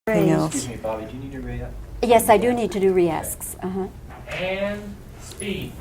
Anything else? Excuse me, Bobby, do you need to read up? Yes, I do need to do re-asks. And speed.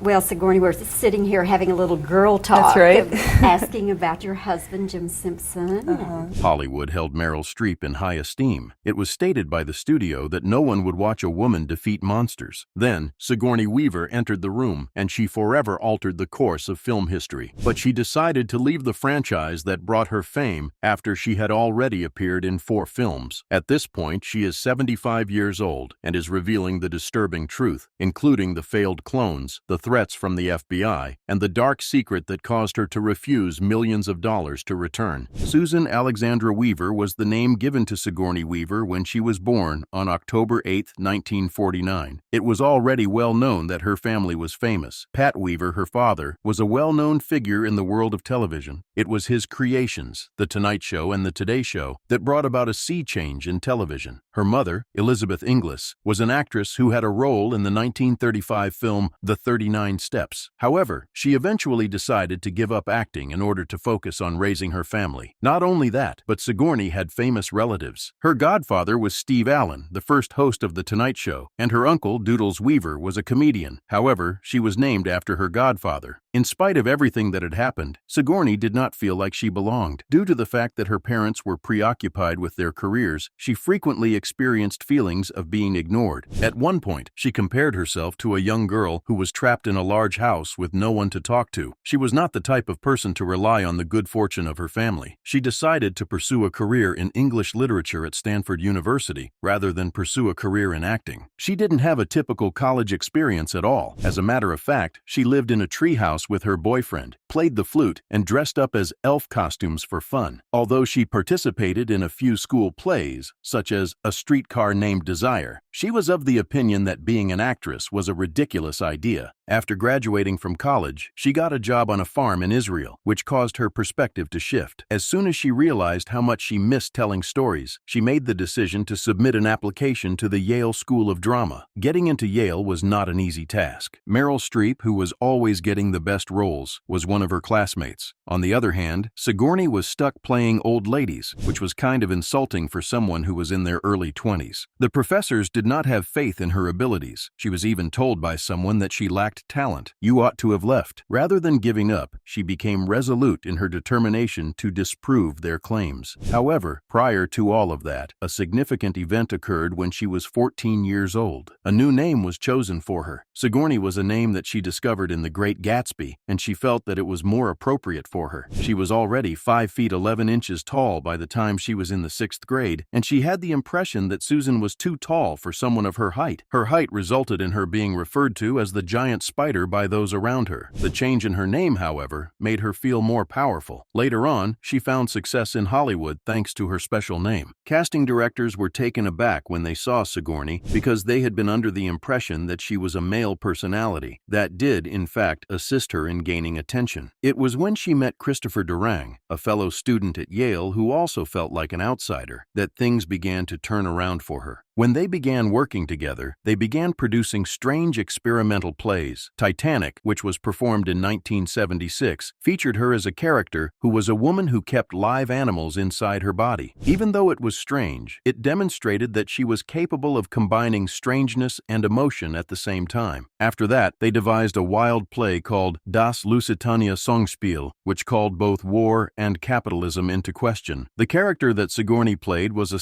Well, Sigourney, we're sitting here having a little girl talk. That's right. Asking about your husband, Jim Simpson. Hollywood held Meryl Streep in high esteem. It was stated by the studio that no one would watch a woman defeat monsters. Then, Sigourney Weaver entered the room, and she forever altered the course of film history. But she decided to leave the franchise that brought her fame after she had already appeared in 4 films. At this point, she is 75 years old and is revealing the disturbing truth, including the failed clones, the threats from the FBI, and the dark secret that caused her to refuse millions of dollars to return. Susan Alexandra Weaver was the name given to Sigourney Weaver when she was born on October 8, 1949. It was already well known that her family was famous. Pat Weaver, her father, was a well-known figure in the world of television. It was his creations, The Tonight Show and The Today Show, that brought about a sea change in television. Her mother, Elizabeth Inglis, was an actress who had a role in the 1935 film The 39 Steps. However, she eventually decided to give up acting in order to focus on raising her family. Not only that, but Sigourney had famous relatives. Her godfather was Steve Allen, the first host of The Tonight Show, and her uncle, Doodles Weaver, was a comedian. However, she was named after her godfather. In spite of everything that had happened, Sigourney did not feel like she belonged. Due to the fact that her parents were preoccupied with their careers, she frequently experienced feelings of being ignored. At one point, she compared herself to a young girl who was trapped in a large house with no one to talk to. She was not the type of person to rely on the good fortune of her family. She decided to pursue a career in English literature at Stanford University rather than pursue a career in acting. She didn't have a typical college experience at all. As a matter of fact, she lived in a treehouse with her boyfriend, played the flute, and dressed up as elf costumes for fun. Although she participated in a few school plays, such as A Streetcar Named Desire, she was of the opinion that being an actress was a ridiculous idea. After graduating from college, she got a job on a farm in Israel, which caused her perspective to shift. As soon as she realized how much she missed telling stories, she made the decision to submit an application to the Yale School of Drama. Getting into Yale was not an easy task. Meryl Streep, who was always getting the best roles, was one of her classmates. On the other hand, Sigourney was stuck playing old ladies, which was kind of insulting for someone who was in their early 20s. The professors did not have faith in her abilities. She was even told by someone that she lacked talent. You ought to have left. Rather than giving up, she became resolute in her determination to disprove their claims. However, prior to all of that, a significant event occurred when she was 14 years old. A new name was chosen for her. Sigourney was a name that she discovered in The Great Gatsby, and she felt that it was more appropriate for her. She was already 5 feet 11 inches tall by the time she was in the 6th grade, and she had the impression that Susan was too tall for someone of her height. Her height resulted in her being referred to as the giant spider by those around her. The change in her name, however, made her feel more powerful. Later on, she found success in Hollywood thanks to her special name. Casting directors were taken aback when they saw Sigourney because they had been under the impression that she was a male personality. That did, in fact, assist her in gaining attention. It was when she met Christopher Durang, a fellow student at Yale who also felt like an outsider, that things began to turn around for her. When they began working together, they began producing strange experimental plays. Titanic, which was performed in 1976, featured her as a character who was a woman who kept live animals inside her body. Even though it was strange, it demonstrated that she was capable of combining strangeness and emotion at the same time. After that, they devised a wild play called Das Lusitania Songspiel, which called both war and capitalism into question. The character that Sigourney played was a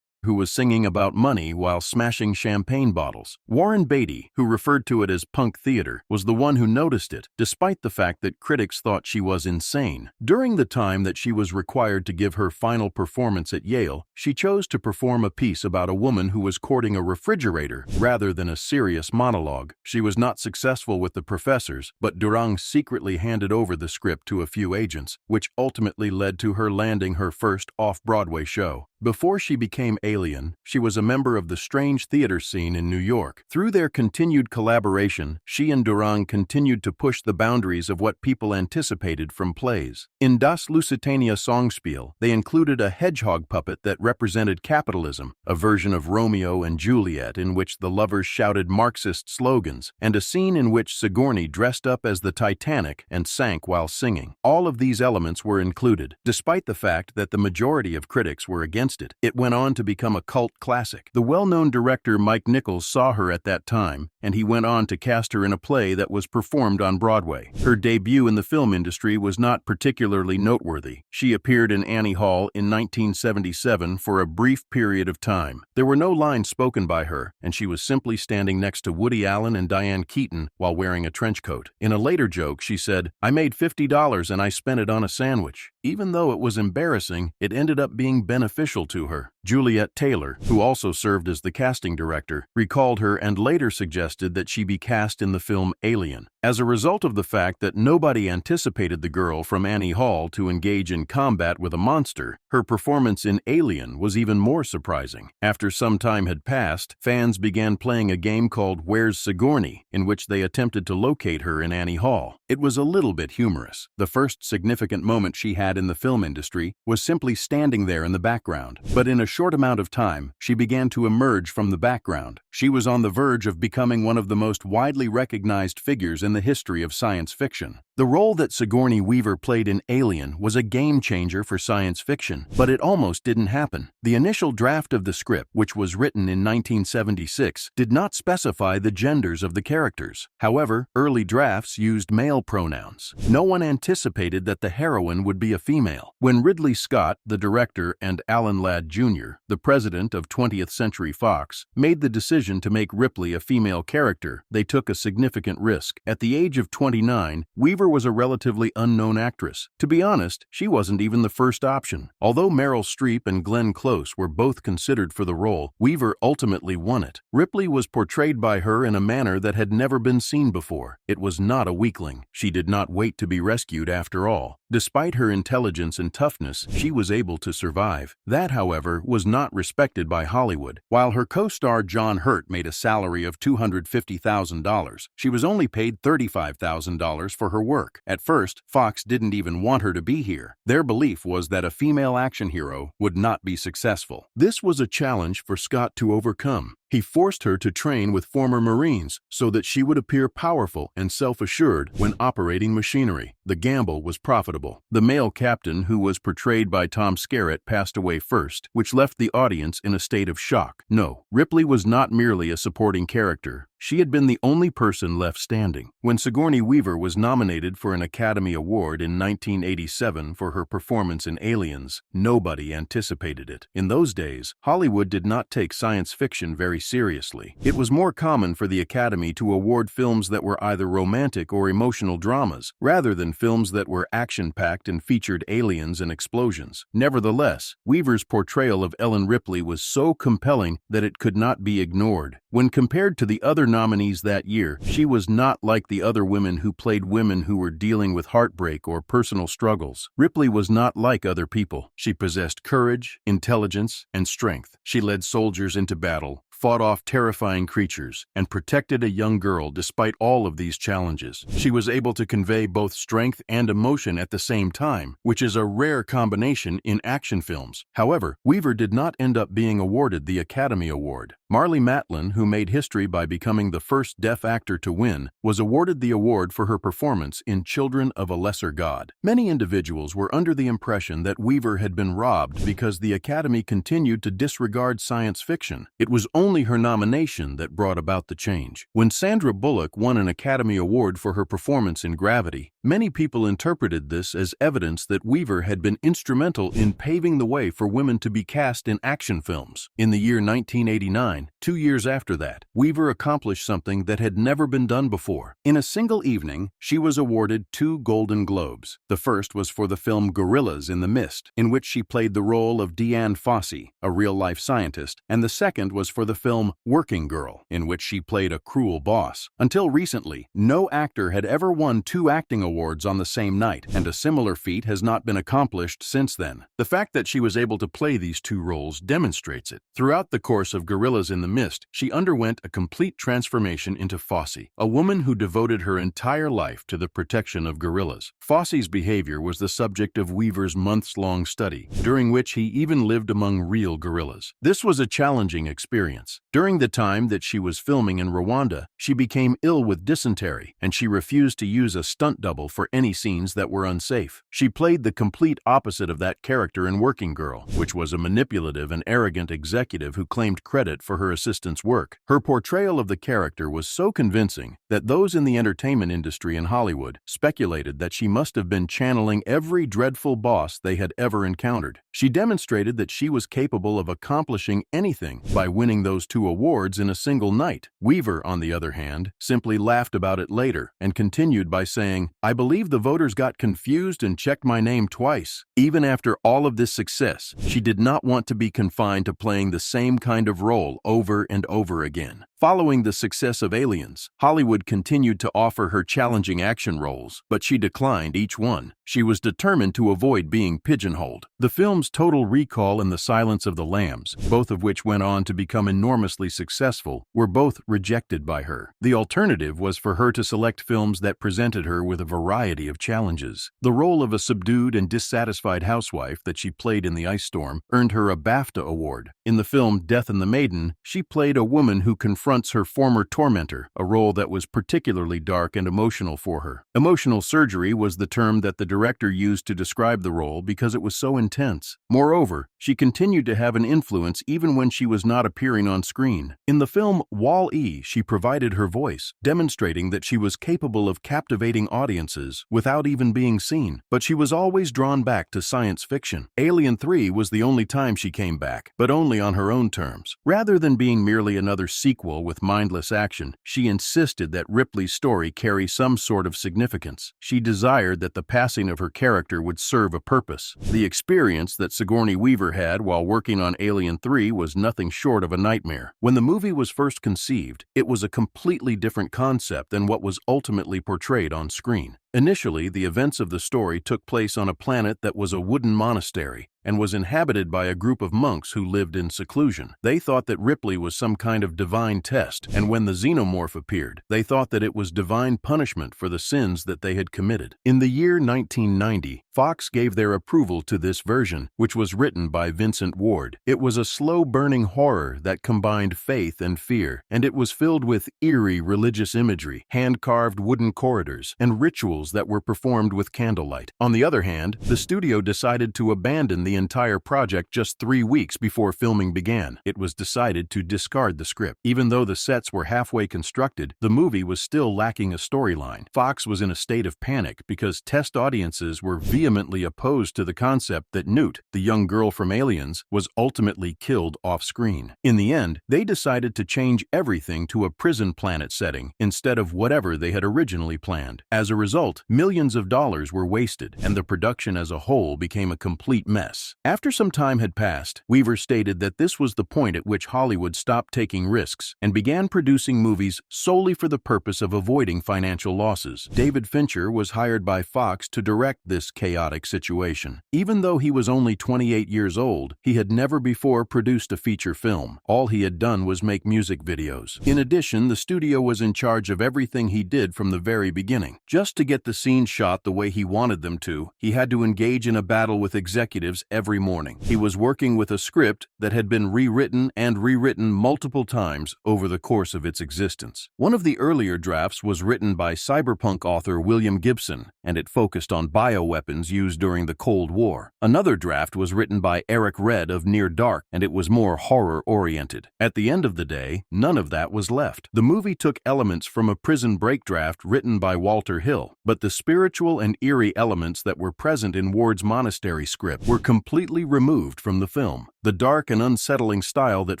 who was singing about money while smashing champagne bottles. Warren Beatty, who referred to it as punk theater, was the one who noticed it, despite the fact that critics thought she was insane. During the time that she was required to give her final performance at Yale, she chose to perform a piece about a woman who was courting a refrigerator rather than a serious monologue. She was not successful with the professors, but Durang secretly handed over the script to a few agents, which ultimately led to her landing her first off-Broadway show. Before she became Alien, she was a member of the strange theater scene in New York. Through their continued collaboration, she and Durang continued to push the boundaries of what people anticipated from plays. In Das Lusitania Songspiel, they included a hedgehog puppet that represented capitalism, a version of Romeo and Juliet in which the lovers shouted Marxist slogans, and a scene in which Sigourney dressed up as the Titanic and sank while singing. All of these elements were included, despite the fact that the majority of critics were against against it. It went on to become a cult classic. The well-known director Mike Nichols saw her at that time, and he went on to cast her in a play that was performed on Broadway. Her debut in the film industry was not particularly noteworthy. She appeared in Annie Hall in 1977 for a brief period of time. There were no lines spoken by her, and she was simply standing next to Woody Allen and Diane Keaton while wearing a trench coat. In a later joke, she said, "I made $50 and I spent it on a sandwich." Even though it was embarrassing, it ended up being beneficial to her. Juliet Taylor, who also served as the casting director, recalled her and later suggested that she be cast in the film Alien. As a result of the fact that nobody anticipated the girl from Annie Hall to engage in combat with a monster, her performance in Alien was even more surprising. After some time had passed, fans began playing a game called Where's Sigourney, in which they attempted to locate her in Annie Hall. It was a little bit humorous. The first significant moment she had in the film industry was simply standing there in the background. But in a short amount of time, she began to emerge from the background. She was on the verge of becoming one of the most widely recognized figures in the history of science fiction. The role that Sigourney Weaver played in Alien was a game-changer for science fiction, but it almost didn't happen. The initial draft of the script, which was written in 1976, did not specify the genders of the characters. However, early drafts used male pronouns. No one anticipated that the heroine would be a female. When Ridley Scott, the director, and Alan Ladd Jr., the president of 20th Century Fox, made the decision to make Ripley a female character, they took a significant risk. At the age of 29, Weaver was a relatively unknown actress. To be honest, she wasn't even the first option. Although Meryl Streep and Glenn Close were both considered for the role, Weaver ultimately won it. Ripley was portrayed by her in a manner that had never been seen before. It was not a weakling. She did not wait to be rescued after all. Despite her intelligence and toughness, she was able to survive. That, however, was not respected by Hollywood. While her co-star John Hurt made a salary of $250,000, she was only paid $35,000 for her work. At first, Fox didn't even want her to be here. Their belief was that a female action hero would not be successful. This was a challenge for Scott to overcome. He forced her to train with former Marines so that she would appear powerful and self-assured when operating machinery. The gamble was profitable. The male captain, who was portrayed by Tom Skerritt, passed away first, which left the audience in a state of shock. No, Ripley was not merely a supporting character. She had been the only person left standing. When Sigourney Weaver was nominated for an Academy Award in 1987 for her performance in Aliens, nobody anticipated it. In those days, Hollywood did not take science fiction very seriously. It was more common for the Academy to award films that were either romantic or emotional dramas, rather than films that were action-packed and featured aliens and explosions. Nevertheless, Weaver's portrayal of Ellen Ripley was so compelling that it could not be ignored. When compared to the other nominees that year, she was not like the other women who played women who were dealing with heartbreak or personal struggles. Ripley was not like other people. She possessed courage, intelligence, and strength. She led soldiers into battle, fought off terrifying creatures, and protected a young girl despite all of these challenges. She was able to convey both strength and emotion at the same time, which is a rare combination in action films. However, Weaver did not end up being awarded the Academy Award. Marlee Matlin, who made history by becoming the first deaf actor to win, was awarded the award for her performance in Children of a Lesser God. Many individuals were under the impression that Weaver had been robbed because the Academy continued to disregard science fiction. It was only her nomination that brought about the change. When Sandra Bullock won an Academy Award for her performance in Gravity, many people interpreted this as evidence that Weaver had been instrumental in paving the way for women to be cast in action films. In the year 1989, 2 years after that, Weaver accomplished something that had never been done before. In a single evening, she was awarded 2 Golden Globes. The first was for the film Gorillas in the Mist, in which she played the role of Deanne Fossey, a real-life scientist, and the second was for the film Working Girl, in which she played a cruel boss. Until recently, no actor had ever won 2 acting awards on the same night, and a similar feat has not been accomplished since then. The fact that she was able to play these 2 roles demonstrates it. Throughout the course of Gorillas in the Mist, she underwent a complete transformation into Fossey, a woman who devoted her entire life to the protection of gorillas. Fossey's behavior was the subject of Weaver's months-long study, during which he even lived among real gorillas. This was a challenging experience. months. During the time that she was filming in Rwanda, she became ill with dysentery, and she refused to use a stunt double for any scenes that were unsafe. She played the complete opposite of that character in Working Girl, which was a manipulative and arrogant executive who claimed credit for her assistant's work. Her portrayal of the character was so convincing that those in the entertainment industry in Hollywood speculated that she must have been channeling every dreadful boss they had ever encountered. She demonstrated that she was capable of accomplishing anything by winning those 2 awards in a single night. Weaver, on the other hand, simply laughed about it later and continued by saying, "I believe the voters got confused and checked my name twice." Even after all of this success, she did not want to be confined to playing the same kind of role over and over again. Following the success of Aliens, Hollywood continued to offer her challenging action roles, but she declined each one. She was determined to avoid being pigeonholed. The films Total Recall and The Silence of the Lambs, both of which went on to become enormously successful, were both rejected by her. The alternative was for her to select films that presented her with a variety of challenges. The role of a subdued and dissatisfied housewife that she played in The Ice Storm earned her a BAFTA award. In the film Death and the Maiden, she played a woman who confronts her former tormentor, a role that was particularly dark and emotional for her. Emotional surgery was the term that the director used to describe the role because it was so intense. Moreover, she continued to have an influence even when she was not appearing on screen. In the film Wall-E, she provided her voice, demonstrating that she was capable of captivating audiences without even being seen. But she was always drawn back to science fiction. Alien 3 was the only time she came back, but only on her own terms. Rather than being merely another sequel with mindless action, she insisted that Ripley's story carry some sort of significance. She desired that the passing of her character would serve a purpose. The experience that Sigourney Weaver had while working on Alien 3 was nothing short of a nightmare. When the movie was first conceived, it was a completely different concept than what was ultimately portrayed on screen. Initially, the events of the story took place on a planet that was a wooden monastery and was inhabited by a group of monks who lived in seclusion. They thought that Ripley was some kind of divine test, and when the xenomorph appeared, they thought that it was divine punishment for the sins that they had committed. In the year 1990, Fox gave their approval to this version, which was written by Vincent Ward. It was a slow-burning horror that combined faith and fear, and it was filled with eerie religious imagery, hand-carved wooden corridors, and rituals that were performed with candlelight. On the other hand, the studio decided to abandon the entire project just 3 weeks before filming began. It was decided to discard the script. Even though the sets were halfway constructed, the movie was still lacking a storyline. Fox was in a state of panic because test audiences were vehemently opposed to the concept that Newt, the young girl from Aliens, was ultimately killed off-screen. In the end, they decided to change everything to a prison planet setting instead of whatever they had originally planned. As a result, millions of dollars were wasted, and the production as a whole became a complete mess. After some time had passed, Weaver stated that this was the point at which Hollywood stopped taking risks and began producing movies solely for the purpose of avoiding financial losses. David Fincher was hired by Fox to direct this chaotic situation. Even though he was only 28 years old, he had never before produced a feature film. All he had done was make music videos. In addition, the studio was in charge of everything he did from the very beginning. Just to get the scenes shot the way he wanted them to, he had to engage in a battle with executives every morning. He was working with a script that had been rewritten multiple times over the course of its existence. One of the earlier drafts was written by cyberpunk author William Gibson, and it focused on bioweapons used during the Cold War. Another draft was written by Eric Red of Near Dark, and it was more horror-oriented. At the end of the day, none of that was left. The movie took elements from a Prison Break draft written by Walter Hill, but the spiritual and eerie elements that were present in Ward's monastery script were completely removed from the film. The dark and unsettling style that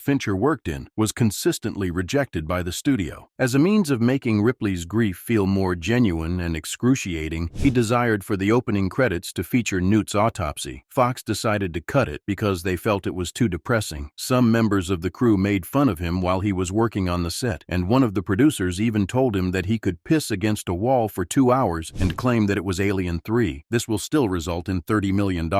Fincher worked in was consistently rejected by the studio. As a means of making Ripley's grief feel more genuine and excruciating, he desired for the opening credits to feature Newt's autopsy. Fox decided to cut it because they felt it was too depressing. Some members of the crew made fun of him while he was working on the set, and one of the producers even told him that he could piss against a wall for 2 hours and claim that it was Alien 3. This will still result in $30 million.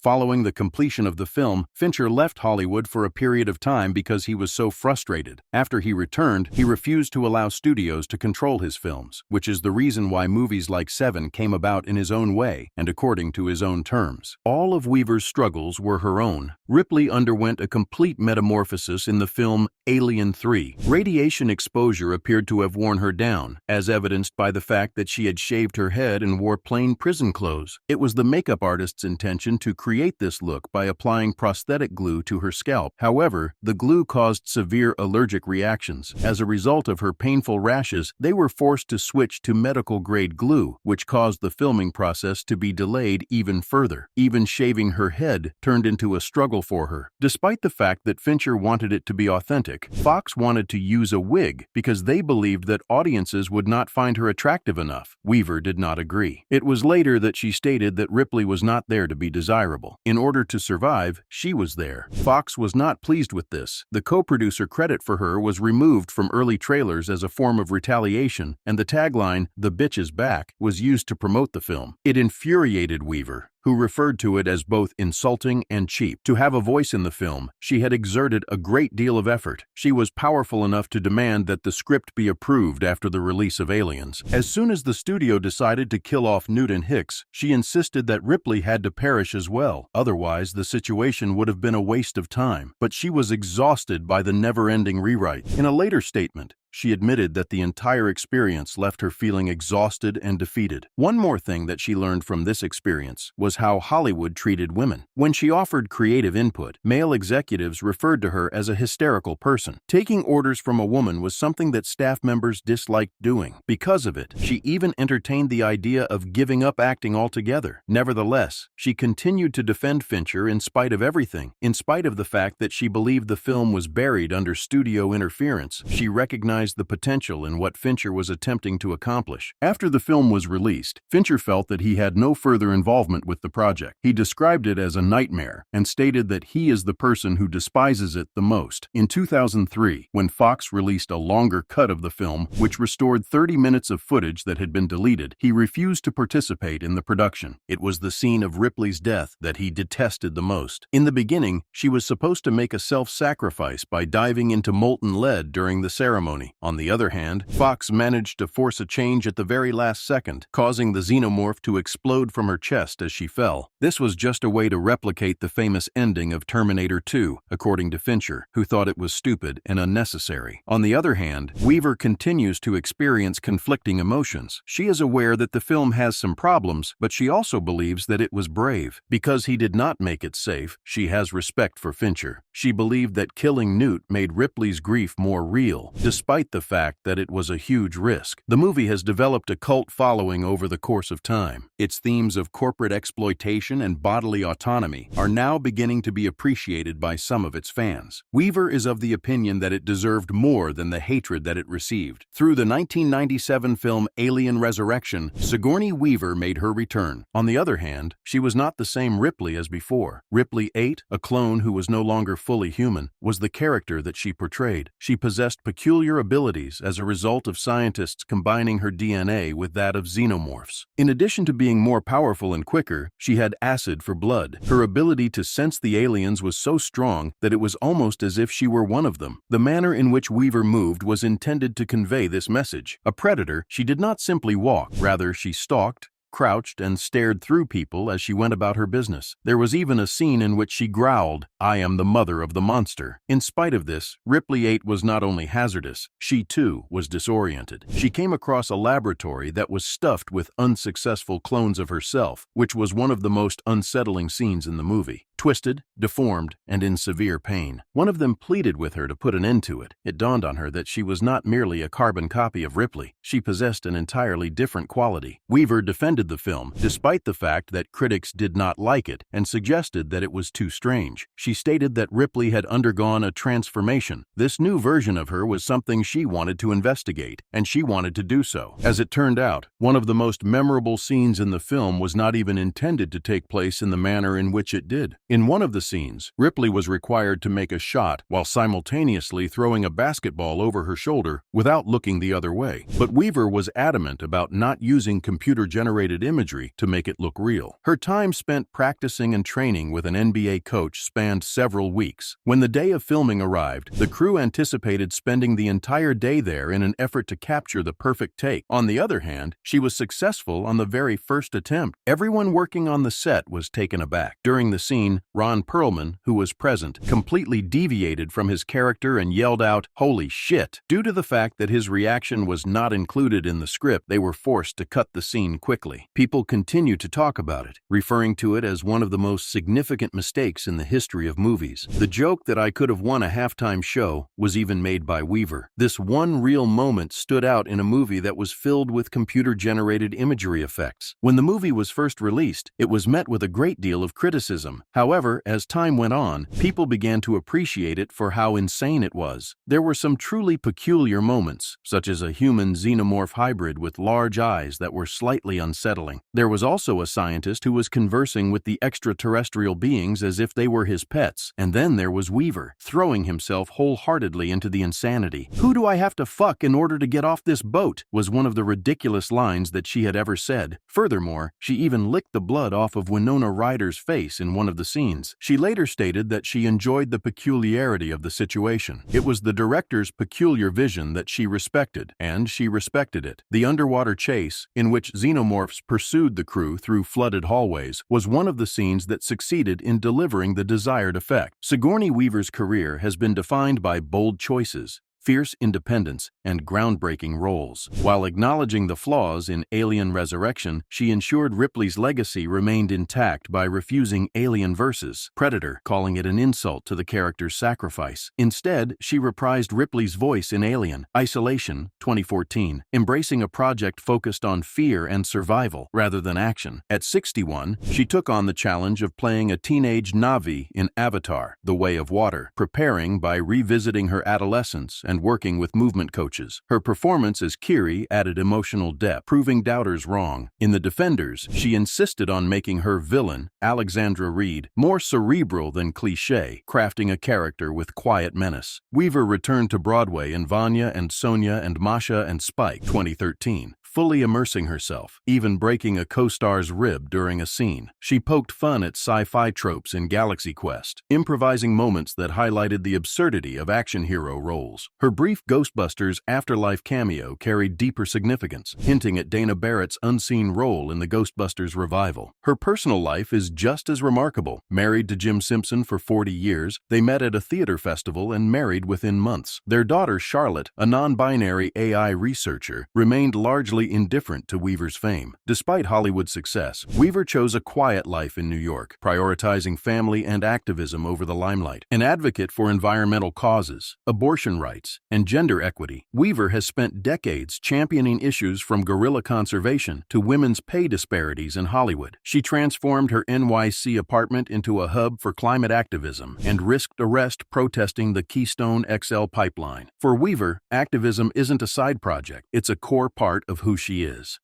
Following the completion of the film, Fincher Fincher left Hollywood for a period of time because he was so frustrated. After he returned, he refused to allow studios to control his films, which is the reason why movies like Seven came about in his own way and according to his own terms. All of Weaver's struggles were her own. Ripley underwent a complete metamorphosis in the film Alien 3. Radiation exposure appeared to have worn her down, as evidenced by the fact that she had shaved her head and wore plain prison clothes. It was the makeup artist's intention to create this look by applying prosthetic glue to her scalp. However, the glue caused severe allergic reactions. As a result of her painful rashes, they were forced to switch to medical-grade glue, which caused the filming process to be delayed even further. Even shaving her head turned into a struggle for her. Despite the fact that Fincher wanted it to be authentic, Fox wanted to use a wig because they believed that audiences would not find her attractive enough. Weaver did not agree. It was later that she stated that Ripley was not there to be desirable. In order to survive, she was there. Fox was not pleased with this. The co-producer credit for her was removed from early trailers as a form of retaliation, and the tagline, "The bitch is back," was used to promote the film. It infuriated Weaver, who referred to it as both insulting and cheap. To have a voice in the film, she had exerted a great deal of effort. She was powerful enough to demand that the script be approved after the release of Aliens. As soon as the studio decided to kill off Newton Hicks, she insisted that Ripley had to perish as well. Otherwise, the situation would have been a waste of time. But she was exhausted by the never-ending rewrite. In a later statement, she admitted that the entire experience left her feeling exhausted and defeated. One more thing that she learned from this experience was how Hollywood treated women. When she offered creative input, male executives referred to her as a hysterical person. Taking orders from a woman was something that staff members disliked doing. Because of it, she even entertained the idea of giving up acting altogether. Nevertheless, she continued to defend Fincher in spite of everything. In spite of the fact that she believed the film was buried under studio interference, she recognized the potential in what Fincher was attempting to accomplish. After the film was released, Fincher felt that he had no further involvement with the project. He described it as a nightmare and stated that he is the person who despises it the most. In 2003, when Fox released a longer cut of the film, which restored 30 minutes of footage that had been deleted, he refused to participate in the production. It was the scene of Ripley's death that he detested the most. In the beginning, she was supposed to make a self-sacrifice by diving into molten lead during the ceremony. On the other hand, Fox managed to force a change at the very last second, causing the xenomorph to explode from her chest as she fell. This was just a way to replicate the famous ending of Terminator 2, according to Fincher, who thought it was stupid and unnecessary. On the other hand, Weaver continues to experience conflicting emotions. She is aware that the film has some problems, but she also believes that it was brave. Because he did not make it safe, she has respect for Fincher. She believed that killing Newt made Ripley's grief more real, despite the fact that it was a huge risk. The movie has developed a cult following over the course of time. Its themes of corporate exploitation and bodily autonomy are now beginning to be appreciated by some of its fans. Weaver is of the opinion that it deserved more than the hatred that it received. Through the 1997 film Alien Resurrection, Sigourney Weaver made her return. On the other hand, she was not the same Ripley as before. Ripley 8, a clone who was no longer fully human, was the character that she portrayed. She possessed peculiar abilities as a result of scientists combining her DNA with that of xenomorphs. In addition to being more powerful and quicker, she had acid for blood. Her ability to sense the aliens was so strong that it was almost as if she were one of them. The manner in which Weaver moved was intended to convey this message. A predator, she did not simply walk, rather she stalked, crouched, and stared through people as she went about her business. There was even a scene in which she growled, "I am the mother of the monster." In spite of this, Ripley 8 was not only hazardous, she too was disoriented. She came across a laboratory that was stuffed with unsuccessful clones of herself, which was one of the most unsettling scenes in the movie. Twisted, deformed, and in severe pain. One of them pleaded with her to put an end to it. It dawned on her that she was not merely a carbon copy of Ripley. She possessed an entirely different quality. Weaver defended the film, despite the fact that critics did not like it and suggested that it was too strange. She stated that Ripley had undergone a transformation. This new version of her was something she wanted to investigate, and she wanted to do so. As it turned out, one of the most memorable scenes in the film was not even intended to take place in the manner in which it did. In one of the scenes, Ripley was required to make a shot while simultaneously throwing a basketball over her shoulder without looking the other way. But Weaver was adamant about not using computer-generated imagery to make it look real. Her time spent practicing and training with an NBA coach spanned several weeks. When the day of filming arrived, the crew anticipated spending the entire day there in an effort to capture the perfect take. On the other hand, she was successful on the very first attempt. Everyone working on the set was taken aback. During the scene, Ron Perlman, who was present, completely deviated from his character and yelled out, "Holy shit!" Due to the fact that his reaction was not included in the script, they were forced to cut the scene quickly. People continue to talk about it, referring to it as one of the most significant mistakes in the history of movies. The joke that I could have won a halftime show was even made by Weaver. This one real moment stood out in a movie that was filled with computer-generated imagery effects. When the movie was first released, it was met with a great deal of criticism. However, as time went on, people began to appreciate it for how insane it was. There were some truly peculiar moments, such as a human xenomorph hybrid with large eyes that were slightly unsettling. There was also a scientist who was conversing with the extraterrestrial beings as if they were his pets. And then there was Weaver, throwing himself wholeheartedly into the insanity. "Who do I have to fuck in order to get off this boat?" was one of the ridiculous lines that she had ever said. Furthermore, she even licked the blood off of Winona Ryder's face in one of the scenes. She later stated that she enjoyed the peculiarity of the situation. It was the director's peculiar vision that she respected, and she respected it. The underwater chase, in which xenomorphs pursued the crew through flooded hallways, was one of the scenes that succeeded in delivering the desired effect. Sigourney Weaver's career has been defined by bold choices, fierce independence, and groundbreaking roles. While acknowledging the flaws in Alien Resurrection, she ensured Ripley's legacy remained intact by refusing Alien vs. Predator, calling it an insult to the character's sacrifice. Instead, she reprised Ripley's voice in Alien Isolation 2014, embracing a project focused on fear and survival rather than action. At 61, she took on the challenge of playing a teenage Na'vi in Avatar: The Way of Water, preparing by revisiting her adolescence and working with movement coaches. Her performance as Kiri added emotional depth, proving doubters wrong. In The Defenders, she insisted on making her villain, Alexandra Reed, more cerebral than cliché, crafting a character with quiet menace. Weaver returned to Broadway in Vanya and Sonia and Masha and Spike 2013. Fully immersing herself, even breaking a co-star's rib during a scene. She poked fun at sci-fi tropes in Galaxy Quest, improvising moments that highlighted the absurdity of action hero roles. Her brief Ghostbusters Afterlife cameo carried deeper significance, hinting at Dana Barrett's unseen role in the Ghostbusters revival. Her personal life is just as remarkable. Married to Jim Simpson for 40 years, they met at a theater festival and married within months. Their daughter Charlotte, a non-binary AI researcher, remained largely indifferent to Weaver's fame. Despite Hollywood's success, Weaver chose a quiet life in New York, prioritizing family and activism over the limelight. An advocate for environmental causes, abortion rights, and gender equity, Weaver has spent decades championing issues from gorilla conservation to women's pay disparities in Hollywood. She transformed her NYC apartment into a hub for climate activism and risked arrest protesting the Keystone XL pipeline. For Weaver, activism isn't a side project, it's a core part of who she is.